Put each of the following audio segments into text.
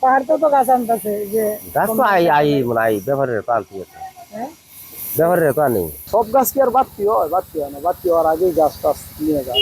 পাহাড় তো গাছ আনতেছে যে গাছ তো আই ব্যবহারের তো আনতে আছে, হ্যাঁ ব্যবহারের তো আনি। সব গাছ কি আর বাড়তি হয়? বাড়তি হয় না, বাড়তি হওয়ার আগেই গাছ টাছ নিয়ে যায়।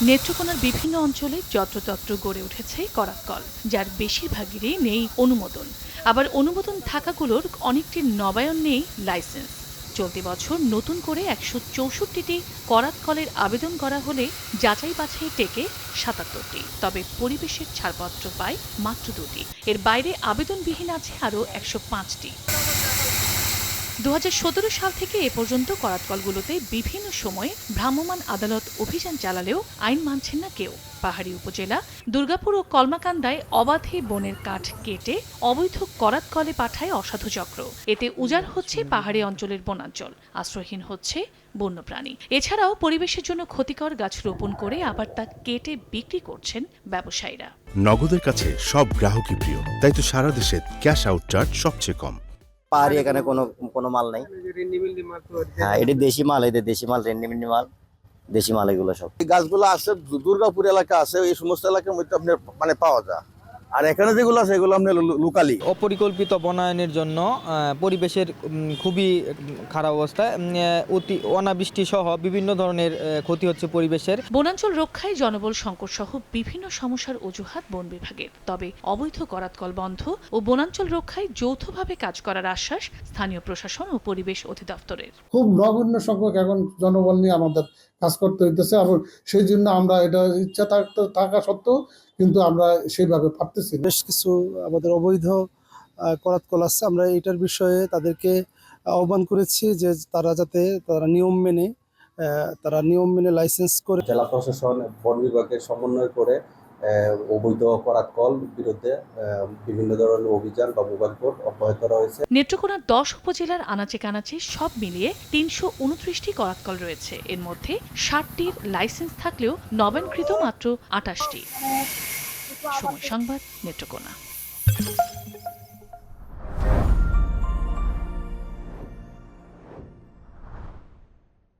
নেত্রকোনার বিভিন্ন অঞ্চলে যত্রতত্র গড়ে উঠেছে করাতকল, যার বেশিরভাগেরই নেই অনুমোদন। আবার অনুমোদন থাকাগুলোর অনেকটির নবায়ন নেই লাইসেন্স। চলতি বছর নতুন করে ১৬৪টি করাতকলের আবেদন করা হলে যাচাই বাছাই টেকে ৭৭টি, তবে পরিবেশের ছাড়পত্র পায় মাত্র ২টি। এর বাইরে আবেদনবিহীন আছে আরও ১০৫টি। ২০১৭ সাল থেকে এ পর্যন্ত করাতকলগুলোতে বিভিন্ন সময়ে ভ্রাম্যমাণ আদালত অভিযান চালালেও আইন মানছেন না কেউ। পাহাড়ি উপজেলা দুর্গাপুর ও কলমাকান্দায় অবাধে বনের কাঠ কেটে অবৈধ করাতকলে পাঠায় অসাধু চক্র। এতে উজাড় হচ্ছে পাহাড়ি অঞ্চলের বনাঞ্চল, আশ্রয়হীন হচ্ছে বন্যপ্রাণী। এছাড়াও পরিবেশের জন্য ক্ষতিকর গাছ রোপণ করে আবার তা কেটে বিক্রি করছেন ব্যবসায়ীরা। নগদের কাছে সব গ্রাহকই প্রিয়, তাই তো সারা দেশে ক্যাশ আউট চার্জ সবচেয়ে কম। পাহাড়ি এখানে কোনো মাল নাই। হ্যাঁ, এটা দেশি মাল, এদের দেশি মাল, রেন্ডিমেন্ডি মাল, দেশি মাল এগুলো সব। এই গাছগুলো আছে দুর্গাপুর এলাকা আছে, এই সমস্ত এলাকার মধ্যে আপনার মানে পাওয়া যায়। আর এখানে যেগুলো আছে এগুলো আপনার লোকালি। অপরিকল্পিত বনায়নের জন্য পরিবেশের খুবই খারাপ অবস্থা, অনাবৃষ্টি সহ বিভিন্ন ধরনের ক্ষতি হচ্ছে পরিবেশের। বনাঞ্চল রক্ষায় জনবল সংকট সহ বিভিন্ন সমস্যার অজুহাত বন বিভাগের। তবে অবৈধ করাতকল বন্ধ ও বনাঞ্চল রক্ষায় যৌথভাবে কাজ করার আশ্বাস স্থানীয় প্রশাসন ও পরিবেশ অধিদপ্তরের। খুব নগণ্য সংখ্যক এখন জনবল নিয়ে আমাদের কাজ করতে হইতেছে, এবং সেই জন্য আমরা এটা ইচ্ছা থাকা সত্ত্বেও কিন্তু আমরা সেইভাবে পারতেছি না। বেশ কিছু আমাদের অবৈধ করাতকল আছে, আমরা এটার বিষয়ে তাদেরকে আহ্বান করেছি যে তারা নিয়ম মেনে লাইসেন্স করে। জেলা প্রশাসন বন বিভাগের সমন্বয় করে অবৈধ করাতকল বিরুদ্ধে বিভিন্ন ধরনের অভিযান বা মোবাইল কোর্ট অব্যাহত রয়েছে। নেত্রকোনার ১০ উপজেলার আনাচে কানাচে সব মিলিয়ে ৩২৯টি করাতকল রয়েছে। এর মধ্যে ৬০টির লাইসেন্স থাকলেও নবায়নকৃত মাত্র ২৮টি। সময় সংবাদ, নেত্রকোনা।